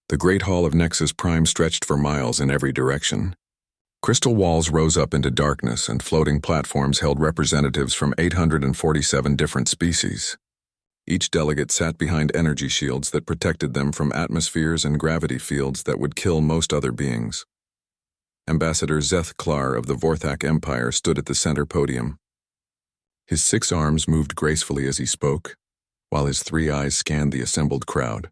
The Great Hall of Nexus Prime stretched for miles in every direction. Crystal walls rose up into darkness, and floating platforms held representatives from 847 different species. Each delegate sat behind energy shields that protected them from atmospheres and gravity fields that would kill most other beings. Ambassador Zeth Klar of the Vorthak Empire stood at the center podium. His 6 arms moved gracefully as he spoke, while his 3 eyes scanned the assembled crowd.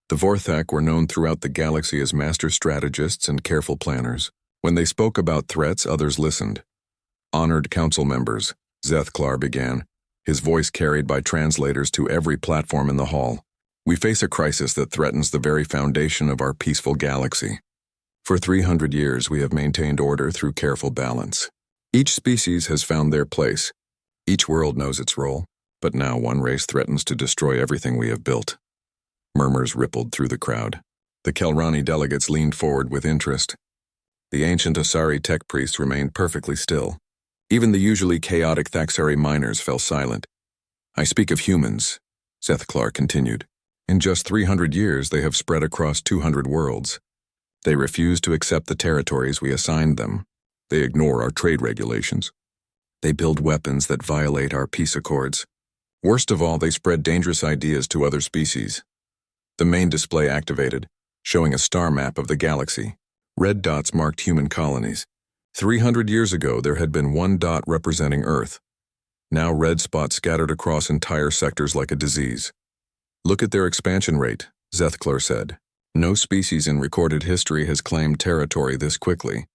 The Vorthak were known throughout the galaxy as master strategists and careful planners. When they spoke about threats, others listened. Honored council members, Zeth Klar began, his voice carried by translators to every platform in the hall. We face a crisis that threatens the very foundation of our peaceful galaxy. For 300 years, we have maintained order through careful balance. Each species has found their place. Each world knows its role, but now one race threatens to destroy everything we have built. Murmurs rippled through the crowd. The Kelrani delegates leaned forward with interest. The ancient Asari tech priests remained perfectly still. Even the usually chaotic Thaxari miners fell silent. I speak of humans, Zeth Klar continued. In just 300 years, they have spread across 200 worlds. They refuse to accept the territories we assigned them. They ignore our trade regulations. They build weapons that violate our peace accords. Worst of all, they spread dangerous ideas to other species. The main display activated, showing a star map of the galaxy. Red dots marked human colonies. 300 years ago, there had been 1 dot representing Earth. Now red spots scattered across entire sectors like a disease. Look at their expansion rate, Zeth Klar said. No species in recorded history has claimed territory this quickly.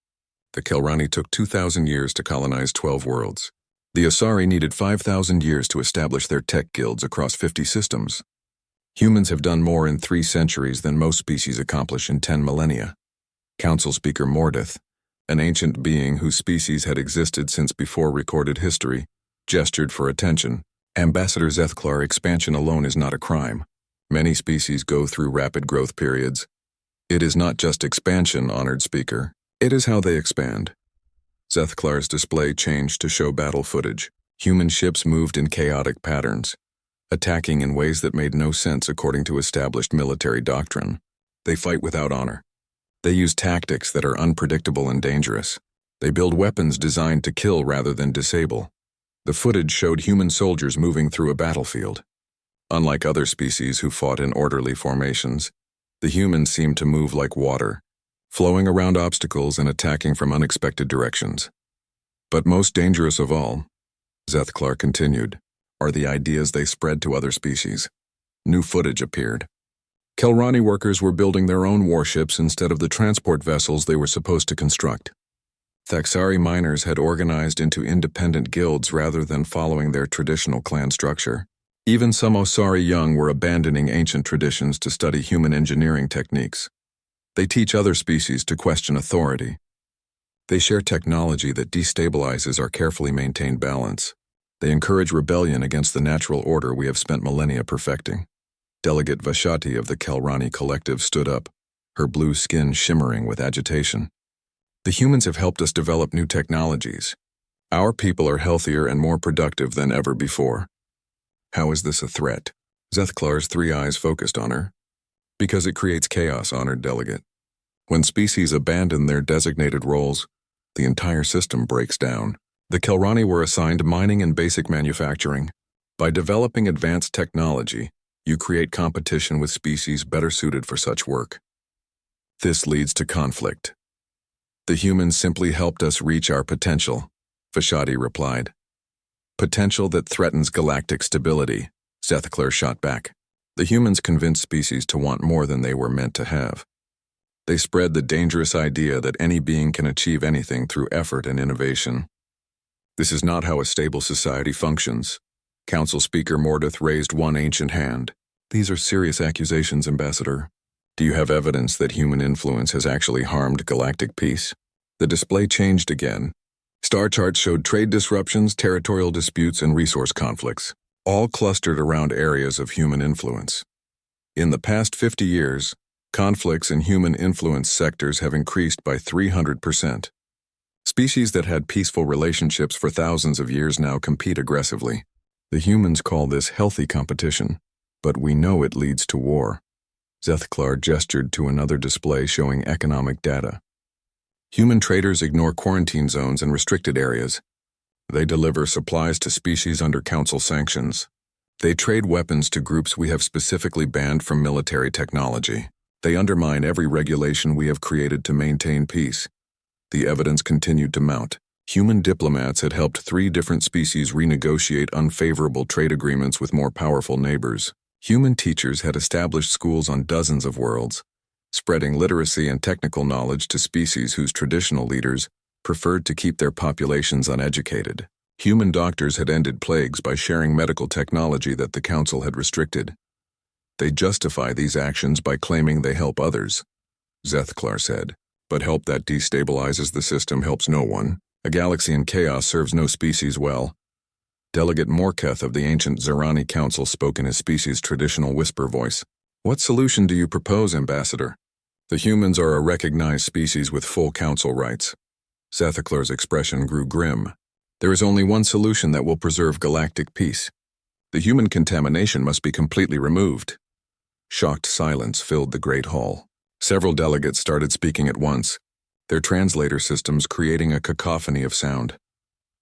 The Kelrani took 2,000 years to colonize 12 worlds. The Asari needed 5,000 years to establish their tech guilds across 50 systems. Humans have done more in 3 centuries than most species accomplish in 10 millennia. Council Speaker Mordeth, an ancient being whose species had existed since before recorded history, gestured for attention. Ambassador Zeth Klar, expansion alone is not a crime. Many species go through rapid growth periods. It is not just expansion, honored speaker. It is how they expand. Zeth Klar's display changed to show battle footage. Human ships moved in chaotic patterns, attacking in ways that made no sense according to established military doctrine. They fight without honor. They use tactics that are unpredictable and dangerous. They build weapons designed to kill rather than disable. The footage showed human soldiers moving through a battlefield. Unlike other species who fought in orderly formations, the humans seemed to move like water, flowing around obstacles and attacking from unexpected directions. But most dangerous of all, Zeth Klar continued, are the ideas they spread to other species. New footage appeared. Kelrani workers were building their own warships instead of the transport vessels they were supposed to construct. Thaxari miners had organized into independent guilds rather than following their traditional clan structure. Even some Osari young were abandoning ancient traditions to study human engineering techniques. They teach other species to question authority. They share technology that destabilizes our carefully maintained balance. They encourage rebellion against the natural order we have spent millennia perfecting. Delegate Vashati of the Kelrani Collective stood up, her blue skin shimmering with agitation. The humans have helped us develop new technologies. Our people are healthier and more productive than ever before. How is this a threat? Zeth Klar's 3 eyes focused on her. Because it creates chaos, honored delegate. When species abandon their designated roles, the entire system breaks down. The Kelrani were assigned mining and basic manufacturing. By developing advanced technology, you create competition with species better suited for such work. This leads to conflict. The humans simply helped us reach our potential, Vashati replied. Potential that threatens galactic stability, Zeth Klar shot back. The humans convinced species to want more than they were meant to have. They spread the dangerous idea that any being can achieve anything through effort and innovation. This is not how a stable society functions. Council Speaker Mordeth raised one ancient hand. These are serious accusations, Ambassador. Do you have evidence that human influence has actually harmed galactic peace? The display changed again. Star charts showed trade disruptions, territorial disputes, and resource conflicts, all clustered around areas of human influence. In the past 50 years, conflicts in human influence sectors have increased by 300%. Species that had peaceful relationships for thousands of years now compete aggressively. The humans call this healthy competition, but we know it leads to war. Zethklar gestured to another display showing economic data. Human traders ignore quarantine zones and restricted areas. They deliver supplies to species under council sanctions. They trade weapons to groups we have specifically banned from military technology. They undermine every regulation we have created to maintain peace. The evidence continued to mount. Human diplomats had helped 3 different species renegotiate unfavorable trade agreements with more powerful neighbors. Human teachers had established schools on dozens of worlds, spreading literacy and technical knowledge to species whose traditional leaders preferred to keep their populations uneducated. Human doctors had ended plagues by sharing medical technology that the Council had restricted. They justify these actions by claiming they help others, Zethklar said. But help that destabilizes the system helps no one. A galaxy in chaos serves no species well. Delegate Morketh of the ancient Zerani Council spoke in his species' traditional whisper voice. What solution do you propose, Ambassador? The humans are a recognized species with full council rights. Zethklar's expression grew grim. There is only one solution that will preserve galactic peace. The human contamination must be completely removed. Shocked silence filled the great hall. Several delegates started speaking at once, their translator systems creating a cacophony of sound.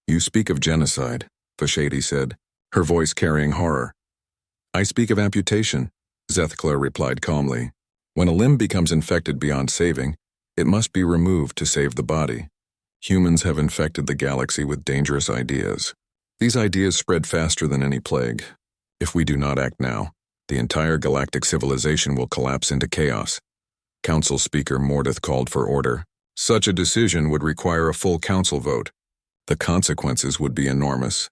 You speak of genocide, Fashadi said, her voice carrying horror. I speak of amputation, Zethklar replied calmly. When a limb becomes infected beyond saving, it must be removed to save the body. Humans have infected the galaxy with dangerous ideas. These ideas spread faster than any plague. If we do not act now, the entire galactic civilization will collapse into chaos. Council Speaker Mordeth called for order. Such a decision would require a full council vote. The consequences would be enormous.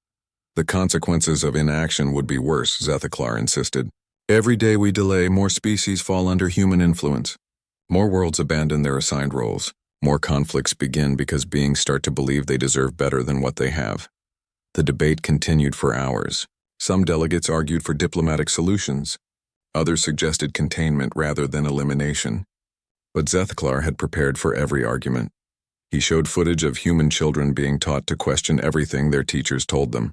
The consequences of inaction would be worse, Zethklar insisted. Every day we delay, more species fall under human influence. More worlds abandon their assigned roles. More conflicts begin because beings start to believe they deserve better than what they have. The debate continued for hours. Some delegates argued for diplomatic solutions. Others suggested containment rather than elimination. But Zethklar had prepared for every argument. He showed footage of human children being taught to question everything their teachers told them.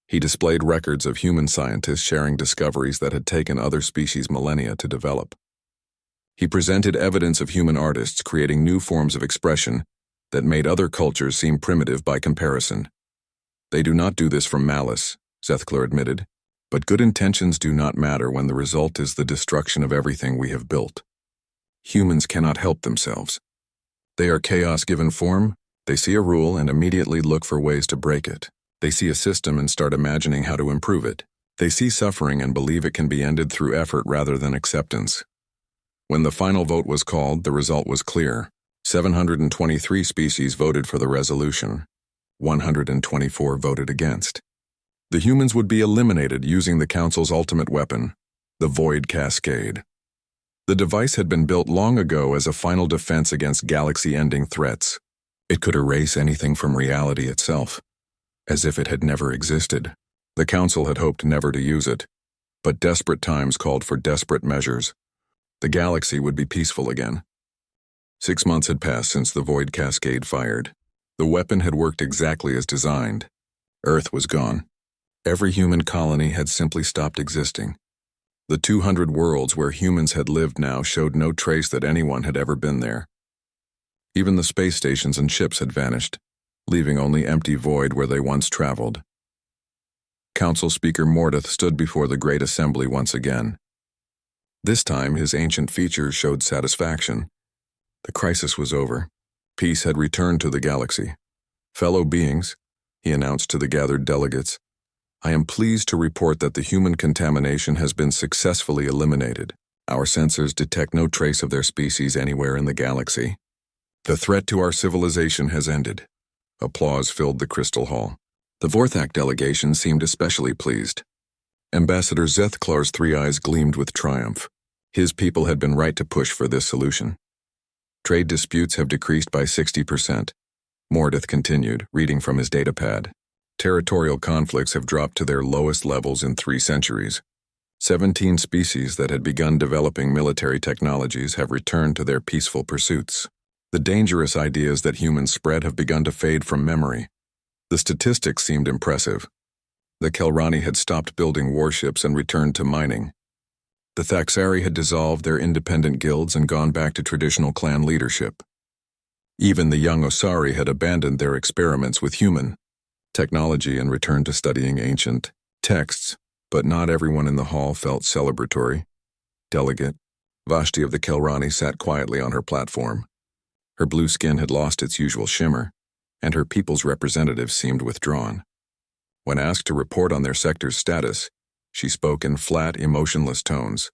He displayed records of human scientists sharing discoveries that had taken other species millennia to develop. He presented evidence of human artists creating new forms of expression that made other cultures seem primitive by comparison. They do not do this from malice, Zethklar admitted, but good intentions do not matter when the result is the destruction of everything we have built. Humans cannot help themselves. They are chaos given form. They see a rule and immediately look for ways to break it. They see a system and start imagining how to improve it. They see suffering and believe it can be ended through effort rather than acceptance. When the final vote was called, the result was clear. 723 species voted for the resolution. 124 voted against. The humans would be eliminated using the Council's ultimate weapon, the Void Cascade. The device had been built long ago as a final defense against galaxy-ending threats. It could erase anything from reality itself, as if it had never existed. The Council had hoped never to use it, but desperate times called for desperate measures. The galaxy would be peaceful again. 6 months had passed since the Void Cascade fired. The weapon had worked exactly as designed. Earth was gone. Every human colony had simply stopped existing. The 200 worlds where humans had lived now showed no trace that anyone had ever been there. Even the space stations and ships had vanished, leaving only empty void where they once traveled. Council Speaker Mordeth stood before the Great Assembly once again. This time his ancient features showed satisfaction. The crisis was over. Peace had returned to the galaxy. Fellow beings, he announced to the gathered delegates, I am pleased to report that the human contamination has been successfully eliminated. Our sensors detect no trace of their species anywhere in the galaxy. The threat to our civilization has ended. Applause filled the Crystal Hall. The Vorthak delegation seemed especially pleased. Ambassador Zethklar's 3 eyes gleamed with triumph. His people had been right to push for this solution. Trade disputes have decreased by 60%. Mordeth continued, reading from his datapad. Territorial conflicts have dropped to their lowest levels in 3 centuries. 17 species that had begun developing military technologies have returned to their peaceful pursuits. The dangerous ideas that humans spread have begun to fade from memory. The statistics seemed impressive. The Kelrani had stopped building warships and returned to mining. The Thaxari had dissolved their independent guilds and gone back to traditional clan leadership. Even the young Osari had abandoned their experiments with human technology and returned to studying ancient texts, but not everyone in the hall felt celebratory. Delegate Vashti of the Kelrani sat quietly on her platform. Her blue skin had lost its usual shimmer, and her people's representative seemed withdrawn. When asked to report on their sector's status, she spoke in flat, emotionless tones.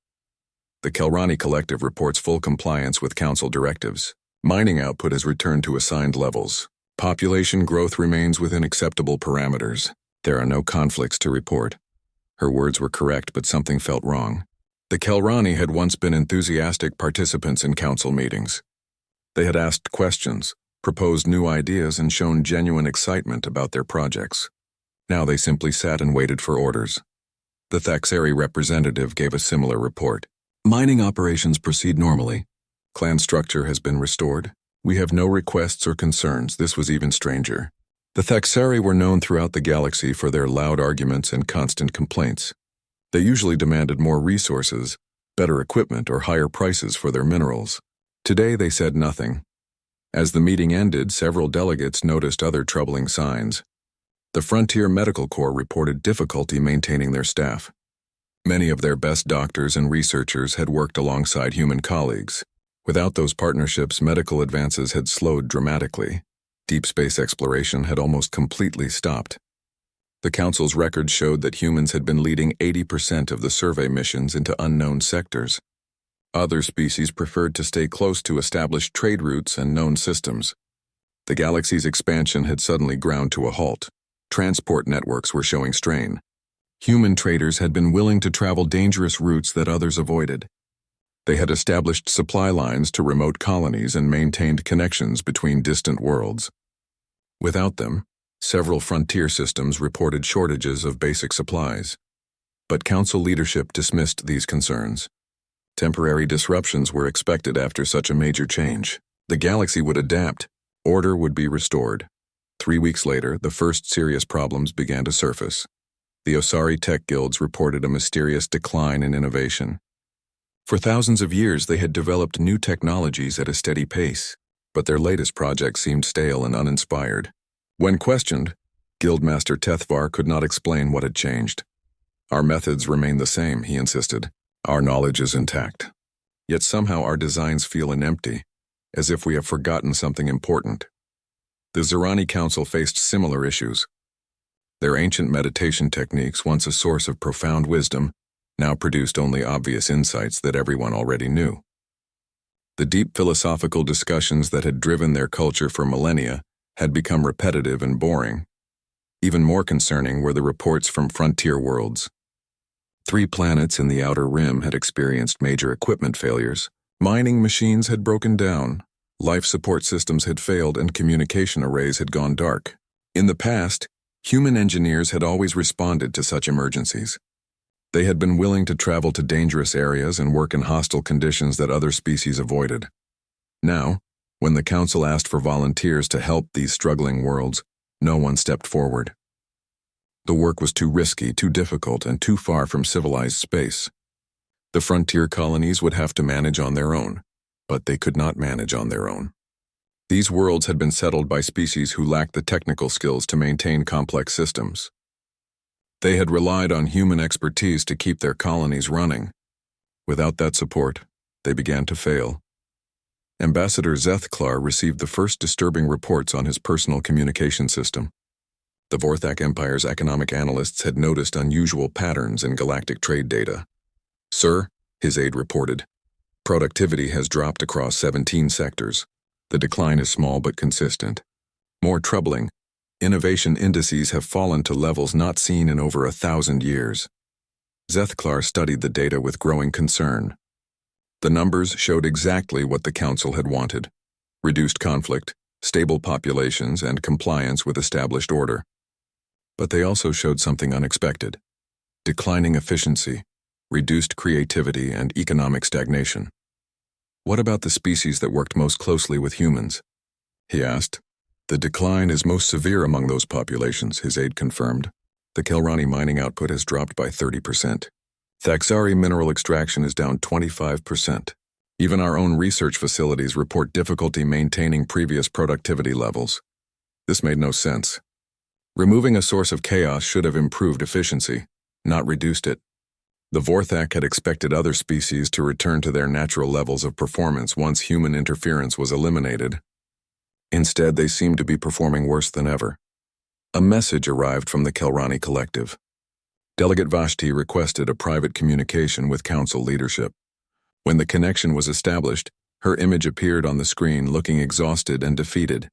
The Kelrani Collective reports full compliance with council directives. Mining output has returned to assigned levels. Population growth remains within acceptable parameters. There are no conflicts to report. Her words were correct, but something felt wrong. The Kelrani had once been enthusiastic participants in council meetings. They had asked questions, proposed new ideas, and shown genuine excitement about their projects. Now they simply sat and waited for orders. The Thaxari representative gave a similar report. Mining operations proceed normally. Clan structure has been restored. We have no requests or concerns. This was even stranger. The Thaxari were known throughout the galaxy for their loud arguments and constant complaints. They usually demanded more resources, better equipment, or higher prices for their minerals. Today they said nothing. As the meeting ended, several delegates noticed other troubling signs. The Frontier Medical Corps reported difficulty maintaining their staff. Many of their best doctors and researchers had worked alongside human colleagues. Without those partnerships, medical advances had slowed dramatically. Deep space exploration had almost completely stopped. The Council's records showed that humans had been leading 80% of the survey missions into unknown sectors. Other species preferred to stay close to established trade routes and known systems. The galaxy's expansion had suddenly ground to a halt. Transport networks were showing strain. Human traders had been willing to travel dangerous routes that others avoided. They had established supply lines to remote colonies and maintained connections between distant worlds. Without them, several frontier systems reported shortages of basic supplies. But Council leadership dismissed these concerns. Temporary disruptions were expected after such a major change. The galaxy would adapt. Order would be restored. 3 weeks later, the first serious problems began to surface. The Osari tech guilds reported a mysterious decline in innovation. For thousands of years, they had developed new technologies at a steady pace, but their latest projects seemed stale and uninspired. When questioned, Guildmaster Tethvar could not explain what had changed. Our methods remain the same, he insisted. Our knowledge is intact. Yet somehow our designs feel empty, as if we have forgotten something important. The Zerani Council faced similar issues. Their ancient meditation techniques, once a source of profound wisdom, now produced only obvious insights that everyone already knew. The deep philosophical discussions that had driven their culture for millennia had become repetitive and boring. Even more concerning were the reports from frontier worlds. 3 planets in the outer rim had experienced major equipment failures. Mining machines had broken down, life support systems had failed, and communication arrays had gone dark. In the past, human engineers had always responded to such emergencies. They had been willing to travel to dangerous areas and work in hostile conditions that other species avoided. Now, when the Council asked for volunteers to help these struggling worlds, no one stepped forward. The work was too risky, too difficult, and too far from civilized space. The frontier colonies would have to manage on their own, but they could not manage on their own. These worlds had been settled by species who lacked the technical skills to maintain complex systems. They had relied on human expertise to keep their colonies running. Without that support, they began to fail. Ambassador Zethklar received the first disturbing reports on his personal communication system. The Vorthak Empire's economic analysts had noticed unusual patterns in galactic trade data. "Sir," his aide reported, "productivity has dropped across 17 sectors. The decline is small but consistent. More troubling, innovation indices have fallen to levels not seen in over 1,000 years." Zethklar studied the data with growing concern. The numbers showed exactly what the Council had wanted: reduced conflict, stable populations, and compliance with established order. But they also showed something unexpected: declining efficiency, reduced creativity, and economic stagnation. "What about the species that worked most closely with humans?" he asked. "The decline is most severe among those populations," his aide confirmed. "The Kelrani mining output has dropped by 30%. Thaxari mineral extraction is down 25%. Even our own research facilities report difficulty maintaining previous productivity levels. This made no sense. Removing a source of chaos should have improved efficiency, not reduced it. The Vorthak had expected other species to return to their natural levels of performance once human interference was eliminated. Instead, they seemed to be performing worse than ever. A message arrived from the Kelrani Collective. Delegate Vashti requested a private communication with Council leadership. When the connection was established, her image appeared on the screen looking exhausted and defeated.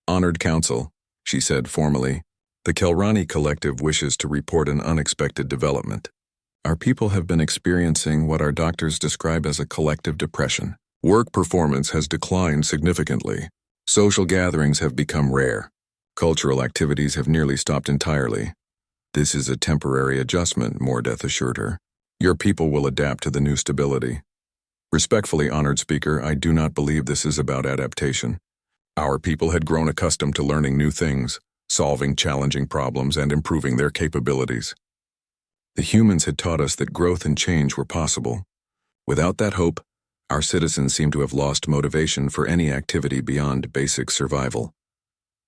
"Honored Council," she said formally, "the Kelrani Collective wishes to report an unexpected development. Our people have been experiencing what our doctors describe as a collective depression. Work performance has declined significantly. Social gatherings have become rare. Cultural activities have nearly stopped entirely. This is a temporary adjustment," Mordeth assured her. "Your people will adapt to the new stability." "Respectfully, honored speaker, I do not believe this is about adaptation. Our people had grown accustomed to learning new things, solving challenging problems, and improving their capabilities. The humans had taught us that growth and change were possible. Without that hope, our citizens seem to have lost motivation for any activity beyond basic survival."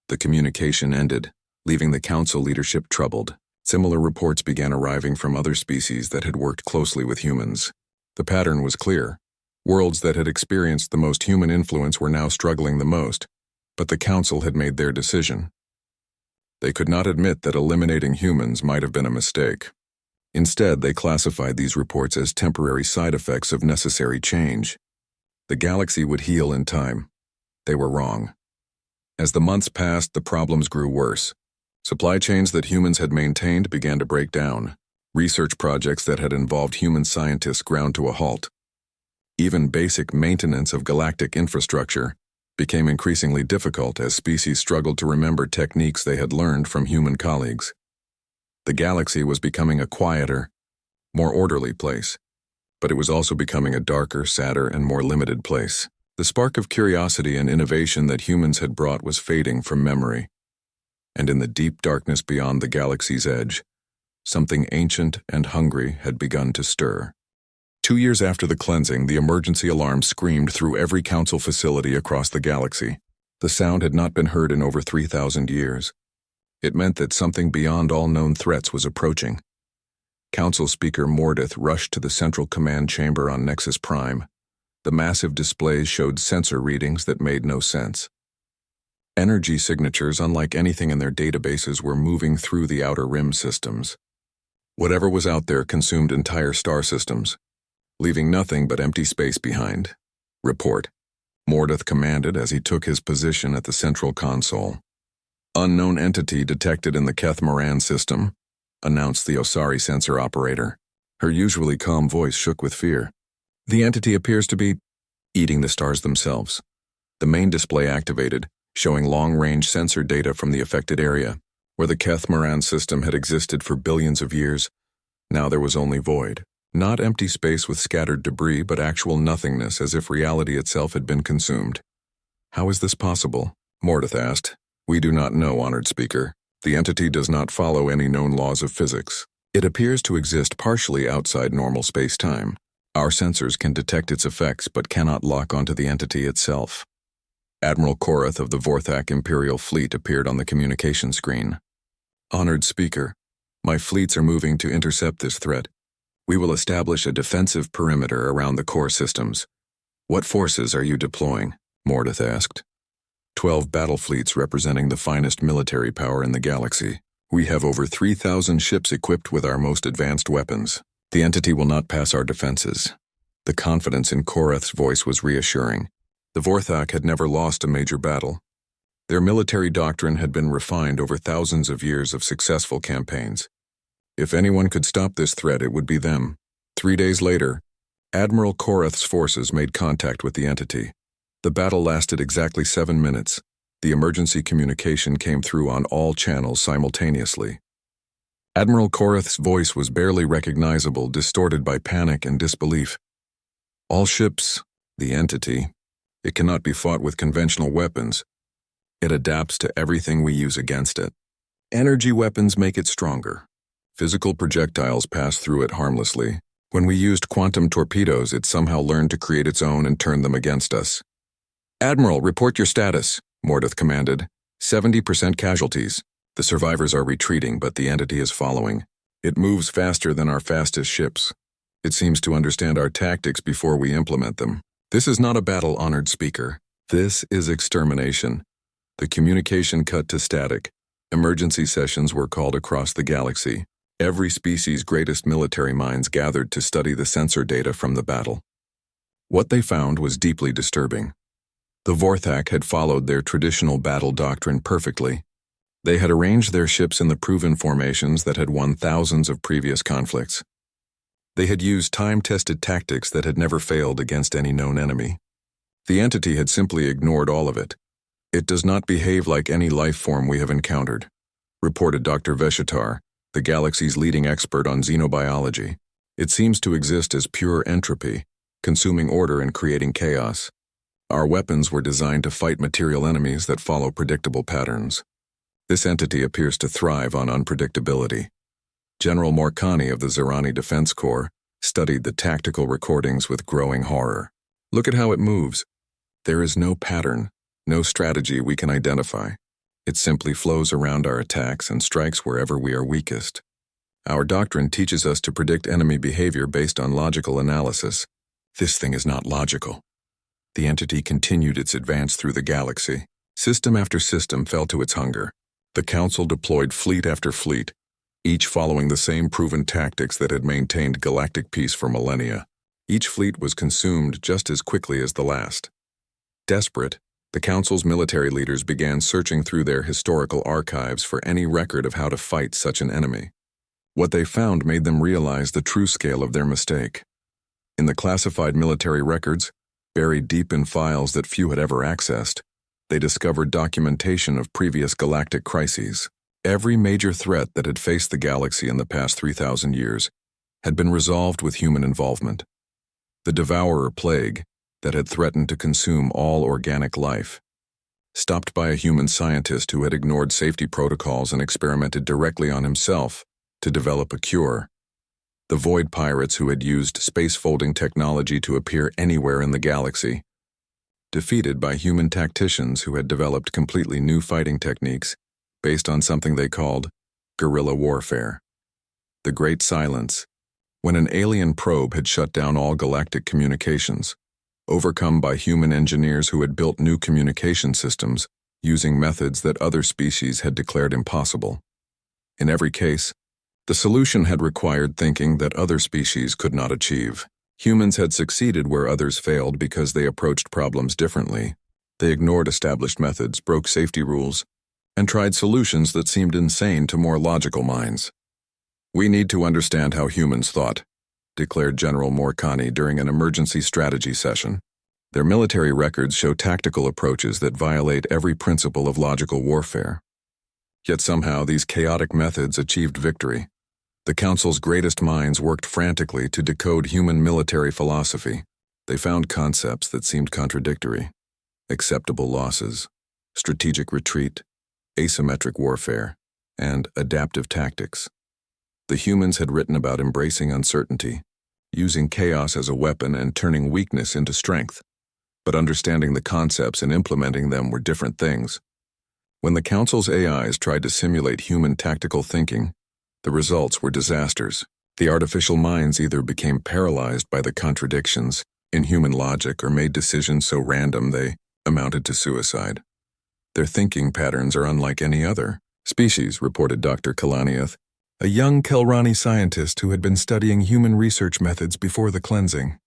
The communication ended, leaving the council leadership troubled. Similar reports began arriving from other species that had worked closely with humans. The pattern was clear. Worlds that had experienced the most human influence were now struggling the most, but the council had made their decision. They could not admit that eliminating humans might have been a mistake. Instead, they classified these reports as temporary side effects of necessary change. The galaxy would heal in time. They were wrong. As the months passed, the problems grew worse. Supply chains that humans had maintained began to break down. Research projects that had involved human scientists ground to a halt. Even basic maintenance of galactic infrastructure became increasingly difficult as species struggled to remember techniques they had learned from human colleagues. The galaxy was becoming a quieter, more orderly place, but it was also becoming a darker, sadder, and more limited place. The spark of curiosity and innovation that humans had brought was fading from memory. And in the deep darkness beyond the galaxy's edge, something ancient and hungry had begun to stir. 2 years after the cleansing, the emergency alarm screamed through every council facility across the galaxy. The sound had not been heard in over 3,000 years. It meant that something beyond all known threats was approaching. Council Speaker Mordeth rushed to the central command chamber on Nexus Prime. The massive displays showed sensor readings that made no sense. Energy signatures, unlike anything in their databases, were moving through the outer rim systems. Whatever was out there consumed entire star systems, leaving nothing but empty space behind. "Report," Mordeth commanded as he took his position at the central console. "Unknown entity detected in the Keth-Moran system," announced the Osari sensor operator. Her usually calm voice shook with fear. "The entity appears to be eating the stars themselves." The main display activated, showing long-range sensor data from the affected area. Where the Keth-Moran system had existed for billions of years, now there was only void. Not empty space with scattered debris, but actual nothingness, as if reality itself had been consumed. "How is this possible?" Mordeth asked. "We do not know, honored speaker. The entity does not follow any known laws of physics. It appears to exist partially outside normal space-time. Our sensors can detect its effects but cannot lock onto the entity itself." Admiral Korath of the Vorthak Imperial Fleet appeared on the communication screen. "Honored speaker, my fleets are moving to intercept this threat. We will establish a defensive perimeter around the core systems." "What forces are you deploying?" Mordeth asked. 12 battle fleets representing the finest military power in the galaxy. We have over 3,000 ships equipped with our most advanced weapons. The entity will not pass our defenses. The confidence in Korath's voice was reassuring. The Vorthak had never lost a major battle. Their military doctrine had been refined over thousands of years of successful campaigns. If anyone could stop this threat, it would be them. 3 days later, Admiral Korath's forces made contact with the entity. The battle lasted exactly 7 minutes. The emergency communication came through on all channels simultaneously. Admiral Korath's voice was barely recognizable, distorted by panic and disbelief. "All ships, the entity, it cannot be fought with conventional weapons. It adapts to everything we use against it. Energy weapons make it stronger. Physical projectiles passed through it harmlessly. When we used quantum torpedoes, it somehow learned to create its own and turn them against us. "Admiral, report your status," Mordeth commanded. 70% casualties. The survivors are retreating, but the entity is following. It moves faster than our fastest ships. It seems to understand our tactics before we implement them. This is not a battle, honored speaker. This is extermination. The communication cut to static. Emergency sessions were called across the galaxy. Every species' greatest military minds gathered to study the sensor data from the battle. What they found was deeply disturbing. The Vorthak had followed their traditional battle doctrine perfectly. They had arranged their ships in the proven formations that had won thousands of previous conflicts. They had used time-tested tactics that had never failed against any known enemy. The entity had simply ignored all of it. "It does not behave like any life form we have encountered," reported Dr. Veshitar, the galaxy's leading expert on xenobiology. "It seems to exist as pure entropy, consuming order and creating chaos. Our weapons were designed to fight material enemies that follow predictable patterns. This entity appears to thrive on unpredictability." General Morkani of the Zerani Defense Corps studied the tactical recordings with growing horror. "Look at how it moves. There is no pattern, no strategy we can identify. It simply flows around our attacks and strikes wherever we are weakest. Our doctrine teaches us to predict enemy behavior based on logical analysis. This thing is not logical." The entity continued its advance through the galaxy. System after system fell to its hunger. The Council deployed fleet after fleet, each following the same proven tactics that had maintained galactic peace for millennia. Each fleet was consumed just as quickly as the last. Desperate, the Council's military leaders began searching through their historical archives for any record of how to fight such an enemy. What they found made them realize the true scale of their mistake. In the classified military records, buried deep in files that few had ever accessed, they discovered documentation of previous galactic crises. Every major threat that had faced the galaxy in the past 3,000 years had been resolved with human involvement. The Devourer plague, that had threatened to consume all organic life, stopped by a human scientist who had ignored safety protocols and experimented directly on himself to develop a cure. The Void Pirates who had used space-folding technology to appear anywhere in the galaxy, defeated by human tacticians who had developed completely new fighting techniques based on something they called guerrilla warfare. The Great Silence, when an alien probe had shut down all galactic communications, overcome by human engineers who had built new communication systems using methods that other species had declared impossible. In every case, the solution had required thinking that other species could not achieve. Humans had succeeded where others failed because they approached problems differently. They ignored established methods, broke safety rules, and tried solutions that seemed insane to more logical minds. "We need to understand how humans thought," declared General Morkani during an emergency strategy session. "Their military records show tactical approaches that violate every principle of logical warfare. Yet somehow these chaotic methods achieved victory. The Council's greatest minds worked frantically to decode human military philosophy. They found concepts that seemed contradictory: acceptable losses, strategic retreat, asymmetric warfare, and adaptive tactics. The humans had written about embracing uncertainty, using chaos as a weapon and turning weakness into strength. But understanding the concepts and implementing them were different things. When the Council's AIs tried to simulate human tactical thinking, the results were disasters. The artificial minds either became paralyzed by the contradictions in human logic or made decisions so random they amounted to suicide. Their thinking patterns are unlike any other species, reported Dr. Kalaniath, a young Kelrani scientist who had been studying human research methods before the cleansing.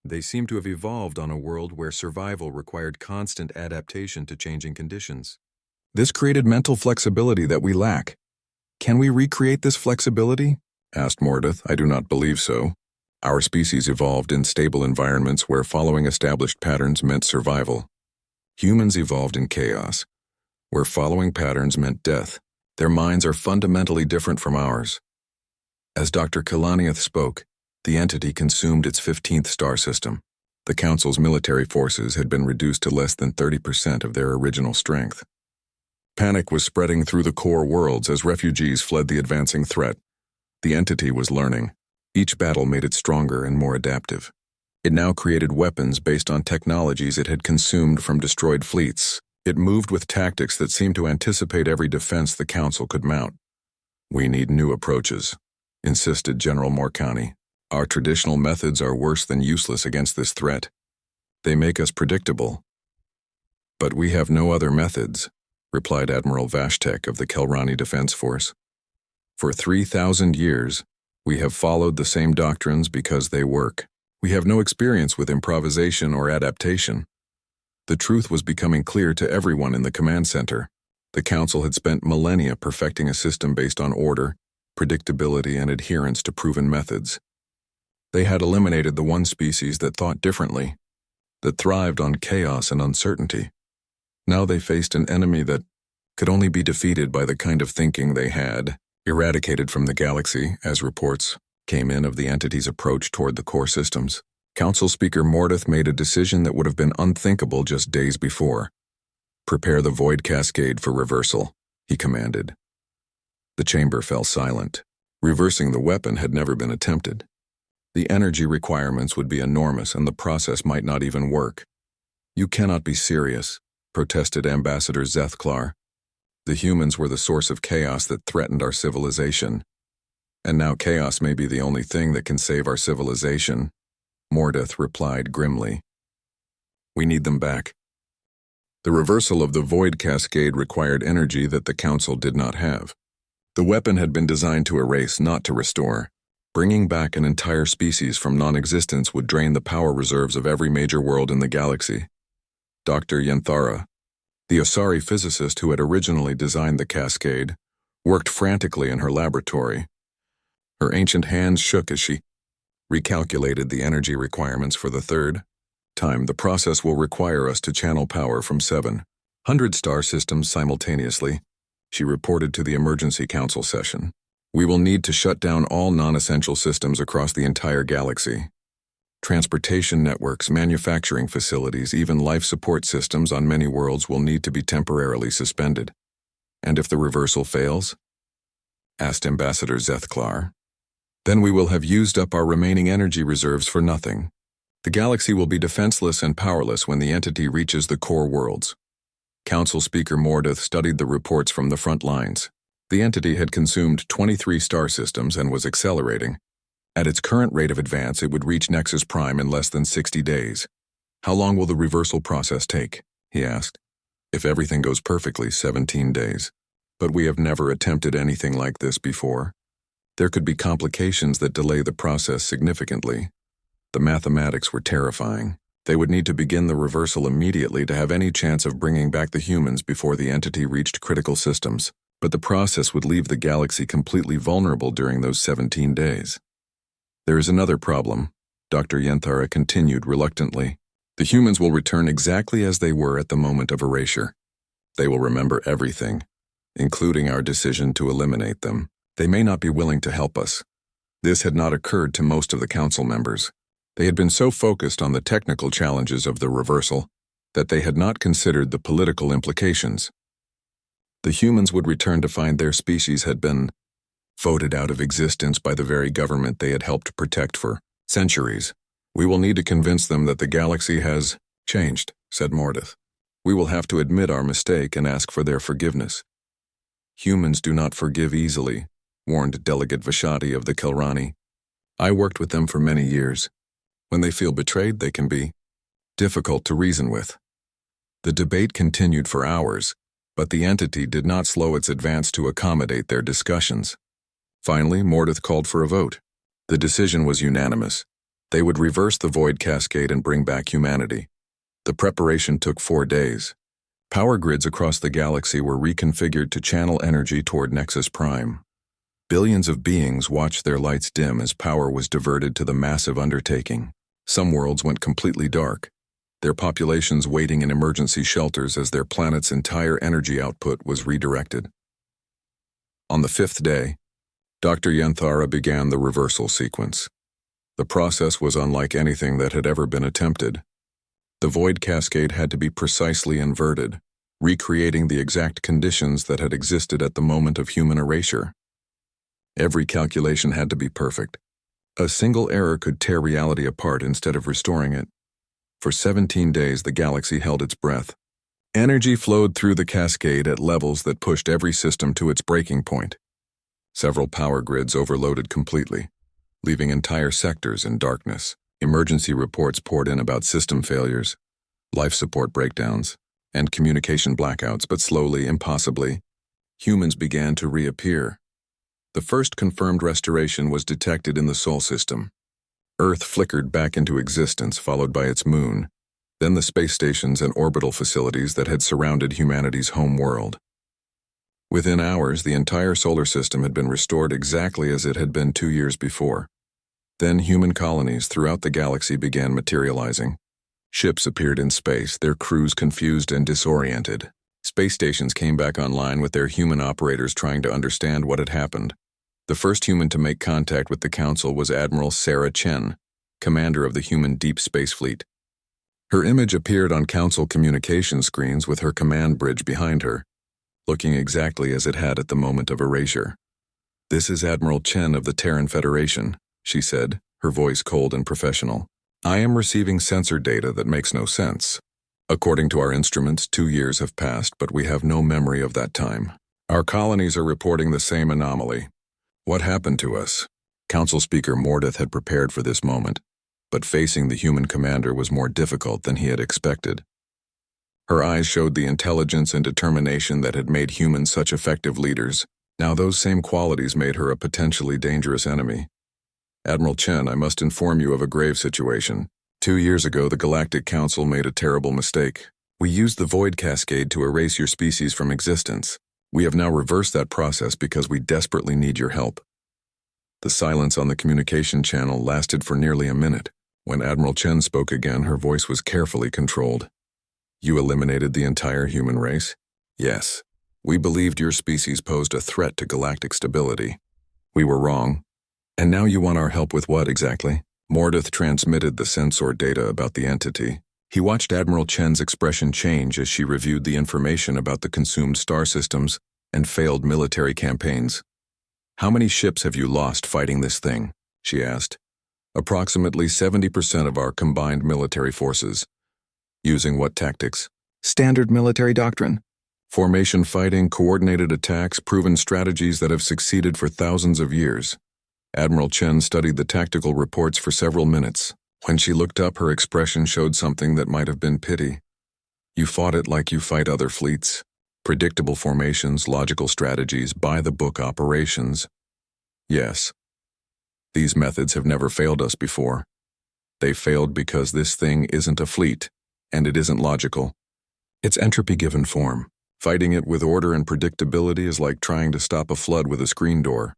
"They seem to have evolved on a world where survival required constant adaptation to changing conditions. This created mental flexibility that we lack. Can we recreate this flexibility?" asked Mordeth. "I do not believe so. Our species evolved in stable environments where following established patterns meant survival. Humans evolved in chaos, where following patterns meant death. Their minds are fundamentally different from ours." As Dr. Kalaniath spoke, the entity consumed its 15th star system. The Council's military forces had been reduced to less than 30% of their original strength. Panic was spreading through the core worlds as refugees fled the advancing threat. The entity was learning. Each battle made it stronger and more adaptive. It now created weapons based on technologies it had consumed from destroyed fleets. It moved with tactics that seemed to anticipate every defense the Council could mount. "We need new approaches," insisted General Morcani. "Our traditional methods are worse than useless against this threat. They make us predictable." "But we have no other methods," replied Admiral Vashtek of the Kelrani Defense Force. "For 3,000 years, we have followed the same doctrines because they work. We have no experience with improvisation or adaptation." The truth was becoming clear to everyone in the command center. The Council had spent millennia perfecting a system based on order, predictability, and adherence to proven methods. They had eliminated the one species that thought differently, that thrived on chaos and uncertainty. Now they faced an enemy that could only be defeated by the kind of thinking they had eradicated from the galaxy, as reports came in of the entity's approach toward the core systems. Council Speaker Mordeth made a decision that would have been unthinkable just days before. "Prepare the Void Cascade for reversal," he commanded. The chamber fell silent. Reversing the weapon had never been attempted. The energy requirements would be enormous and the process might not even work. "You cannot be serious," protested Ambassador Zethklar. "The humans were the source of chaos that threatened our civilization. And now chaos may be the only thing that can save our civilization." Mordeth replied grimly. "We need them back." The reversal of the Void Cascade required energy that the Council did not have. The weapon had been designed to erase, not to restore. Bringing back an entire species from non-existence would drain the power reserves of every major world in the galaxy. Dr. Yenthara, the Osari physicist who had originally designed the cascade, worked frantically in her laboratory. Her ancient hands shook as she recalculated the energy requirements for the third time. "The process will require us to channel power from 700 star systems simultaneously," she reported to the Emergency Council session. "We will need to shut down all non-essential systems across the entire galaxy. Transportation networks, manufacturing facilities, even life support systems on many worlds will need to be temporarily suspended." "And if the reversal fails?" asked Ambassador Zethklar. "Then we will have used up our remaining energy reserves for nothing. The galaxy will be defenseless and powerless when the entity reaches the core worlds." Council Speaker Mordeth studied the reports from the front lines. The entity had consumed 23 star systems and was accelerating. At its current rate of advance, it would reach Nexus Prime in less than 60 days. "How long will the reversal process take?" he asked. "If everything goes perfectly, 17 days. But we have never attempted anything like this before. There could be complications that delay the process significantly." The mathematics were terrifying. They would need to begin the reversal immediately to have any chance of bringing back the humans before the entity reached critical systems. But the process would leave the galaxy completely vulnerable during those 17 days. "There is another problem," Dr. Yenthara continued reluctantly. "The humans will return exactly as they were at the moment of erasure. They will remember everything, including our decision to eliminate them. They may not be willing to help us." This had not occurred to most of the council members. They had been so focused on the technical challenges of the reversal that they had not considered the political implications. The humans would return to find their species had been voted out of existence by the very government they had helped protect for centuries. "We will need to convince them that the galaxy has changed," said Mordeth. "We will have to admit our mistake and ask for their forgiveness." "Humans do not forgive easily," warned Delegate Vashati of the Kelrani. "I worked with them for many years. When they feel betrayed, they can be difficult to reason with." The debate continued for hours, but the entity did not slow its advance to accommodate their discussions. Finally, Mordeth called for a vote. The decision was unanimous. They would reverse the Void Cascade and bring back humanity. The preparation took 4 days. Power grids across the galaxy were reconfigured to channel energy toward Nexus Prime. Billions of beings watched their lights dim as power was diverted to the massive undertaking. Some worlds went completely dark, their populations waiting in emergency shelters as their planet's entire energy output was redirected. On the 5th day, Dr. Yenthara began the reversal sequence. The process was unlike anything that had ever been attempted. The Void Cascade had to be precisely inverted, recreating the exact conditions that had existed at the moment of human erasure. Every calculation had to be perfect. A single error could tear reality apart instead of restoring it. For 17 days, the galaxy held its breath. Energy flowed through the cascade at levels that pushed every system to its breaking point. Several power grids overloaded completely, leaving entire sectors in darkness. Emergency reports poured in about system failures, life support breakdowns, and communication blackouts, but slowly, impossibly, humans began to reappear. The first confirmed restoration was detected in the Sol system. Earth flickered back into existence, followed by its moon, then the space stations and orbital facilities that had surrounded humanity's home world. Within hours, the entire solar system had been restored exactly as it had been 2 years before. Then human colonies throughout the galaxy began materializing. Ships appeared in space, their crews confused and disoriented. Space stations came back online with their human operators trying to understand what had happened. The first human to make contact with the Council was Admiral Sarah Chen, commander of the human Deep Space Fleet. Her image appeared on Council communication screens with her command bridge behind her, looking exactly as it had at the moment of erasure. "This is Admiral Chen of the Terran Federation," she said, her voice cold and professional. "I am receiving sensor data that makes no sense. According to our instruments, 2 years have passed, but we have no memory of that time. Our colonies are reporting the same anomaly. What happened to us?" Council Speaker Mordeth had prepared for this moment, but facing the human commander was more difficult than he had expected. Her eyes showed the intelligence and determination that had made humans such effective leaders. Now those same qualities made her a potentially dangerous enemy. "Admiral Chen, I must inform you of a grave situation. 2 years ago, the Galactic Council made a terrible mistake. We used the Void Cascade to erase your species from existence. We have now reversed that process because we desperately need your help." The silence on the communication channel lasted for nearly a minute. When Admiral Chen spoke again, her voice was carefully controlled. "You eliminated the entire human race?" "Yes. We believed your species posed a threat to galactic stability. We were wrong. And now you want our help with what exactly?" Mordeth transmitted the sensor data about the entity. He watched Admiral Chen's expression change as she reviewed the information about the consumed star systems and failed military campaigns. "How many ships have you lost fighting this thing?" she asked. "Approximately 70% of our combined military forces." "Using what tactics?" "Standard military doctrine. Formation fighting, coordinated attacks, proven strategies that have succeeded for thousands of years." Admiral Chen studied the tactical reports for several minutes. When she looked up, her expression showed something that might have been pity. "You fought it like you fight other fleets. Predictable formations, logical strategies, by-the-book operations." "Yes. These methods have never failed us before. They failed because this thing isn't a fleet, and it isn't logical. It's entropy given form. Fighting it with order and predictability is like trying to stop a flood with a screen door."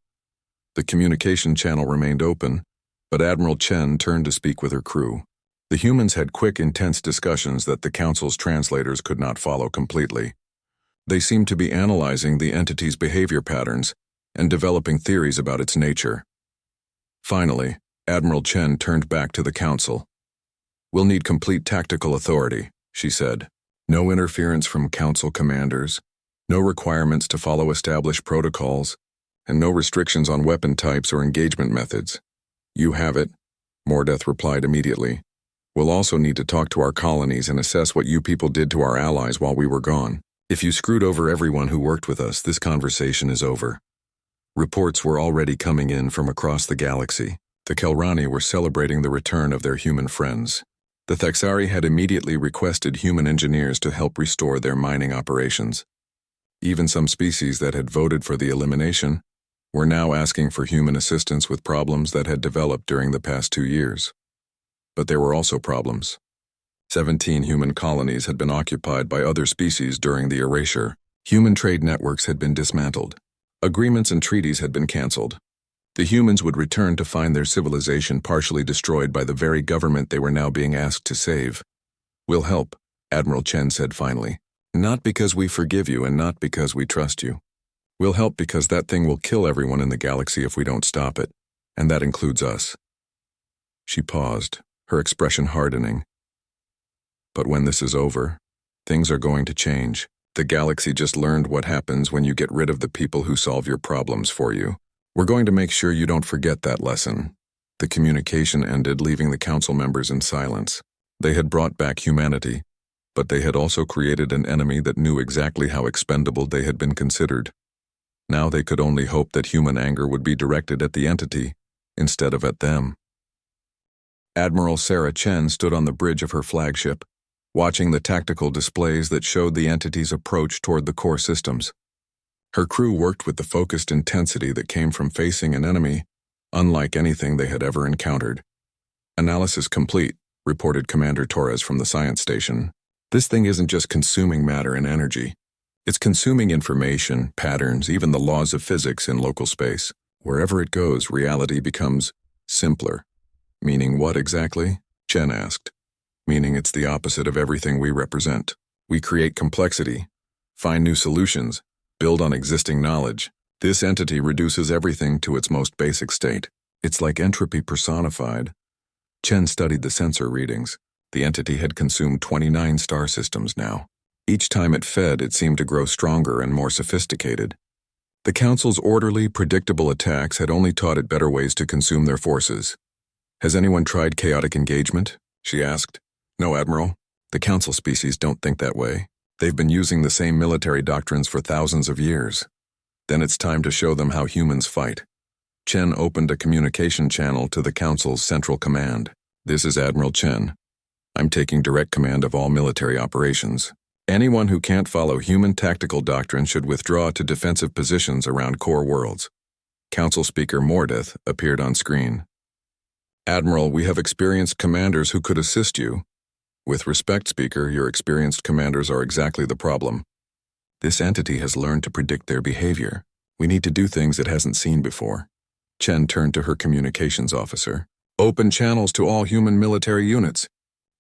The communication channel remained open, but Admiral Chen turned to speak with her crew. The humans had quick, intense discussions that the Council's translators could not follow completely. They seemed to be analyzing the entity's behavior patterns and developing theories about its nature. Finally, Admiral Chen turned back to the Council. "We'll need complete tactical authority," she said. "No interference from Council commanders, no requirements to follow established protocols, and no restrictions on weapon types or engagement methods." "You have it," Mordeth replied immediately. "We'll also need to talk to our colonies and assess what you people did to our allies while we were gone. If you screwed over everyone who worked with us, this conversation is over." Reports were already coming in from across the galaxy. The Kelrani were celebrating the return of their human friends. The Thexari had immediately requested human engineers to help restore their mining operations. Even some species that had voted for the elimination were now asking for human assistance with problems that had developed during the past 2 years. But there were also problems. 17 human colonies had been occupied by other species during the erasure. Human trade networks had been dismantled. Agreements and treaties had been cancelled. The humans would return to find their civilization partially destroyed by the very government they were now being asked to save. "We'll help," Admiral Chen said finally. "Not because we forgive you and not because we trust you. We'll help because that thing will kill everyone in the galaxy if we don't stop it, and that includes us." She paused, her expression hardening. "But when this is over, things are going to change. The galaxy just learned what happens when you get rid of the people who solve your problems for you. We're going to make sure you don't forget that lesson. The communication ended, leaving the council members in silence. They had brought back humanity, but they had also created an enemy that knew exactly how expendable they had been considered. Now they could only hope that human anger would be directed at the entity instead of at them. Admiral Sarah Chen stood on the bridge of her flagship, watching the tactical displays that showed the entity's approach toward the core systems. Her crew worked with the focused intensity that came from facing an enemy unlike anything they had ever encountered. "Analysis complete," reported Commander Torres from the science station. "This thing isn't just consuming matter and energy. It's consuming information, patterns, even the laws of physics in local space. Wherever it goes, reality becomes simpler." "Meaning what exactly?" Chen asked. "Meaning it's the opposite of everything we represent. We create complexity, find new solutions, build on existing knowledge. This entity reduces everything to its most basic state. It's like entropy personified." Chen studied the sensor readings. The entity had consumed 29 star systems now. Each time it fed, it seemed to grow stronger and more sophisticated. The Council's orderly, predictable attacks had only taught it better ways to consume their forces. "Has anyone tried chaotic engagement?" she asked. "No, Admiral. The Council species don't think that way. They've been using the same military doctrines for thousands of years. Then it's time to show them how humans fight." Chen opened a communication channel to the Council's Central Command. "This is Admiral Chen. I'm taking direct command of all military operations. Anyone who can't follow human tactical doctrine should withdraw to defensive positions around core worlds." Council Speaker Mordeth appeared on screen. "Admiral, we have experienced commanders who could assist you." "With respect, Speaker, your experienced commanders are exactly the problem. This entity has learned to predict their behavior. We need to do things it hasn't seen before." Chen turned to her communications officer. "Open channels to all human military units.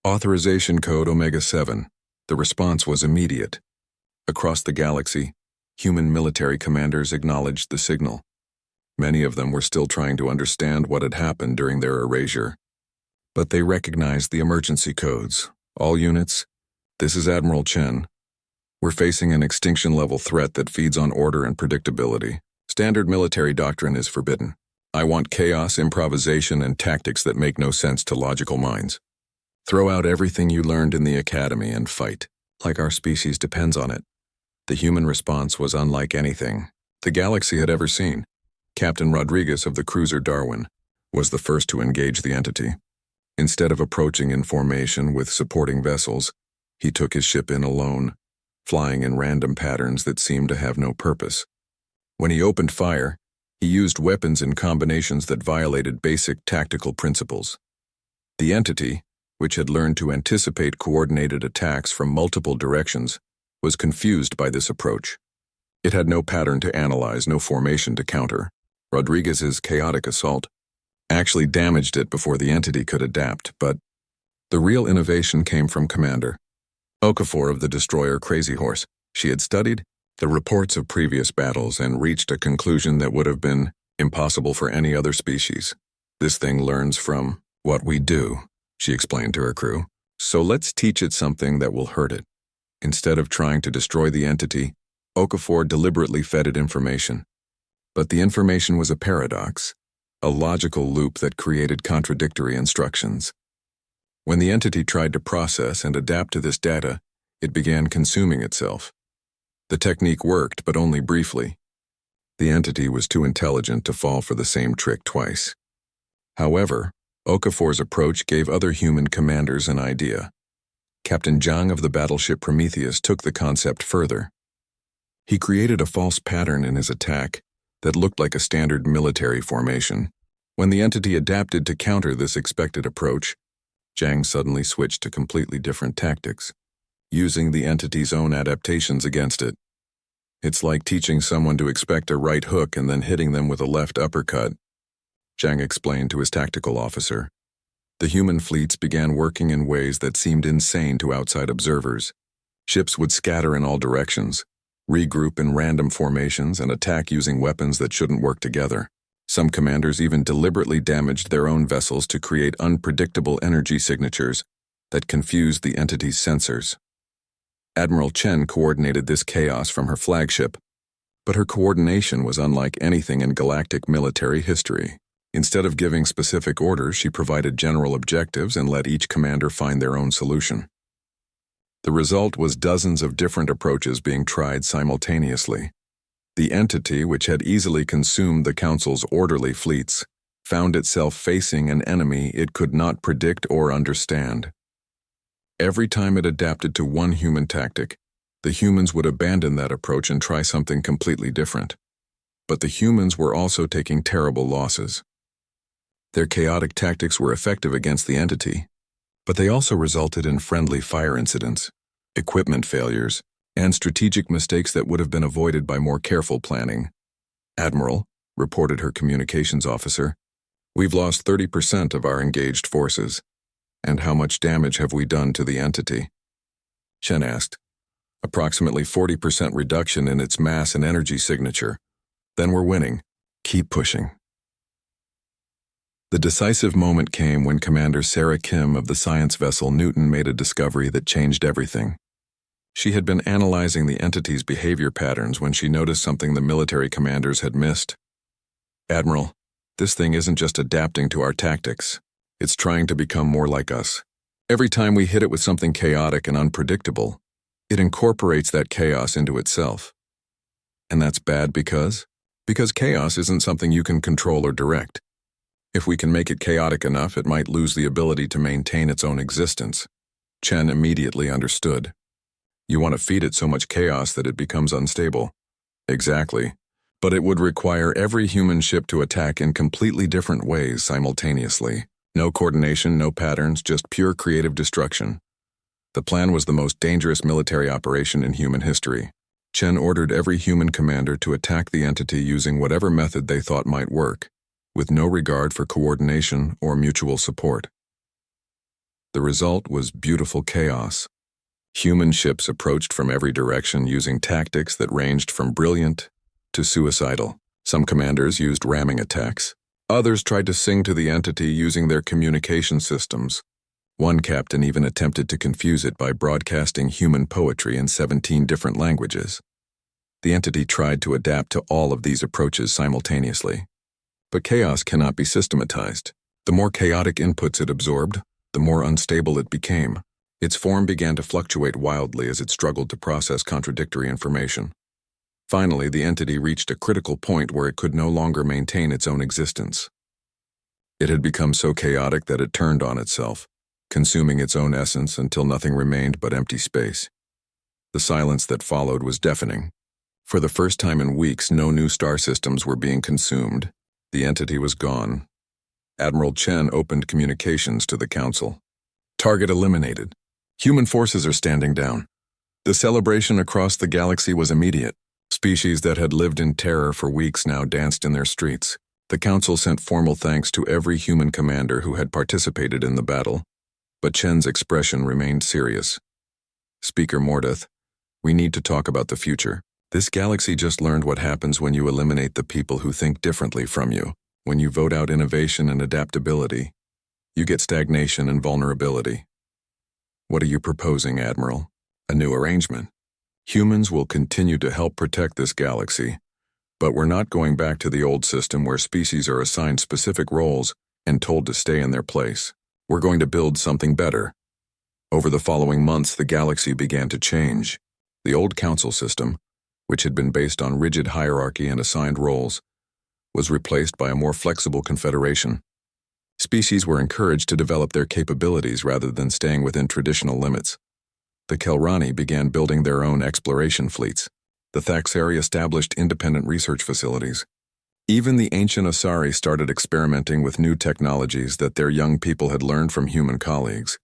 Authorization code Omega-7. The response was immediate. Across the galaxy, human military commanders acknowledged the signal. Many of them were still trying to understand what had happened during their erasure. But they recognized the emergency codes. "All units, this is Admiral Chen. We're facing an extinction-level threat that feeds on order and predictability. Standard military doctrine is forbidden. I want chaos, improvisation, and tactics that make no sense to logical minds. Throw out everything you learned in the academy and fight, like our species depends on it." The human response was unlike anything the galaxy had ever seen. Captain Rodriguez of the cruiser Darwin was the first to engage the entity. Instead of approaching in formation with supporting vessels, he took his ship in alone, flying in random patterns that seemed to have no purpose. When he opened fire, he used weapons in combinations that violated basic tactical principles. The entity, which had learned to anticipate coordinated attacks from multiple directions, was confused by this approach. It had no pattern to analyze, no formation to counter. Rodriguez's chaotic assault actually damaged it before the entity could adapt, but the real innovation came from Commander Okafor of the destroyer Crazy Horse. She had studied the reports of previous battles and reached a conclusion that would have been impossible for any other species. "This thing learns from what we do," she explained to her crew. "So let's teach it something that will hurt it." Instead of trying to destroy the entity, Okafor deliberately fed it information. But the information was a paradox, a logical loop that created contradictory instructions. When the entity tried to process and adapt to this data, it began consuming itself. The technique worked, but only briefly. The entity was too intelligent to fall for the same trick twice. However, Okafor's approach gave other human commanders an idea. Captain Zhang of the battleship Prometheus took the concept further. He created a false pattern in his attack that looked like a standard military formation. When the entity adapted to counter this expected approach, Zhang suddenly switched to completely different tactics, using the entity's own adaptations against it. "It's like teaching someone to expect a right hook and then hitting them with a left uppercut," Zhang explained to his tactical officer. The human fleets began working in ways that seemed insane to outside observers. Ships would scatter in all directions, regroup in random formations, and attack using weapons that shouldn't work together. Some commanders even deliberately damaged their own vessels to create unpredictable energy signatures that confused the entity's sensors. Admiral Chen coordinated this chaos from her flagship, But her coordination was unlike anything in galactic military history. Instead of giving specific orders, she provided general objectives and let each commander find their own solution. The result was dozens of different approaches being tried simultaneously. The entity, which had easily consumed the Council's orderly fleets, found itself facing an enemy it could not predict or understand. Every time it adapted to one human tactic, the humans would abandon that approach and try something completely different. But the humans were also taking terrible losses. Their chaotic tactics were effective against the entity, but they also resulted in friendly fire incidents, equipment failures, and strategic mistakes that would have been avoided by more careful planning. "Admiral," reported her communications officer, "we've lost 30% of our engaged forces. And how much damage have we done to the entity?" Chen asked. "Approximately 40% reduction in its mass and energy signature. Then we're winning. Keep pushing." The decisive moment came when Commander Sarah Kim of the science vessel Newton made a discovery that changed everything. She had been analyzing the entity's behavior patterns when she noticed something the military commanders had missed. "Admiral, this thing isn't just adapting to our tactics. It's trying to become more like us. Every time we hit it with something chaotic and unpredictable, it incorporates that chaos into itself. And that's bad because chaos isn't something you can control or direct. If we can make it chaotic enough, it might lose the ability to maintain its own existence." Chen immediately understood. "You want to feed it so much chaos that it becomes unstable." "Exactly. But it would require every human ship to attack in completely different ways simultaneously. No coordination, no patterns, just pure creative destruction. The plan was the most dangerous military operation in human history." Chen ordered every human commander to attack the entity using whatever method they thought might work, with no regard for coordination or mutual support. The result was beautiful chaos. Human ships approached from every direction using tactics that ranged from brilliant to suicidal. Some commanders used ramming attacks. Others tried to sing to the entity using their communication systems. One captain even attempted to confuse it by broadcasting human poetry in 17 different languages. The entity tried to adapt to all of these approaches simultaneously. But chaos cannot be systematized. The more chaotic inputs it absorbed, the more unstable it became. Its form began to fluctuate wildly as it struggled to process contradictory information. Finally, the entity reached a critical point where it could no longer maintain its own existence. It had become so chaotic that it turned on itself, consuming its own essence until nothing remained but empty space. The silence that followed was deafening. For the first time in weeks, no new star systems were being consumed. The entity was gone. Admiral Chen opened communications to the Council. "Target eliminated. Human forces are standing down." The celebration across the galaxy was immediate. Species that had lived in terror for weeks now danced in their streets. The Council sent formal thanks to every human commander who had participated in the battle. But Chen's expression remained serious. "Speaker Mordeth, we need to talk about the future. This galaxy just learned what happens when you eliminate the people who think differently from you. When you vote out innovation and adaptability, you get stagnation and vulnerability. What are you proposing, Admiral? A new arrangement? Humans will continue to help protect this galaxy, but we're not going back to the old system where species are assigned specific roles and told to stay in their place. We're going to build something better." Over the following months, the galaxy began to change. The old council system, which had been based on rigid hierarchy and assigned roles, was replaced by a more flexible confederation. Species were encouraged to develop their capabilities rather than staying within traditional limits. The Kelrani began building their own exploration fleets. The Thaxari established independent research facilities. Even the ancient Asari started experimenting with new technologies that their young people had learned from human colleagues.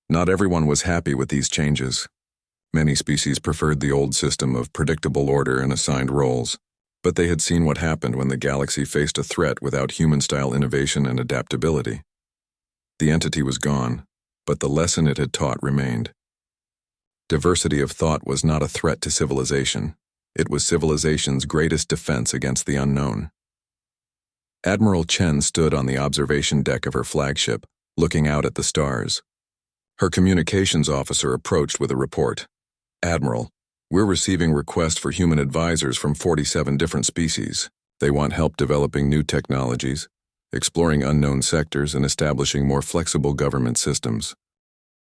Not everyone was happy with these changes. Many species preferred the old system of predictable order and assigned roles, but they had seen what happened when the galaxy faced a threat without human-style innovation and adaptability. The entity was gone, but the lesson it had taught remained. Diversity of thought was not a threat to civilization. It was civilization's greatest defense against the unknown. Admiral Chen stood on the observation deck of her flagship, looking out at the stars. Her communications officer approached with a report. "Admiral, We're receiving requests for human advisors from 47 different species. They want help developing new technologies, exploring unknown sectors, and establishing more flexible government systems.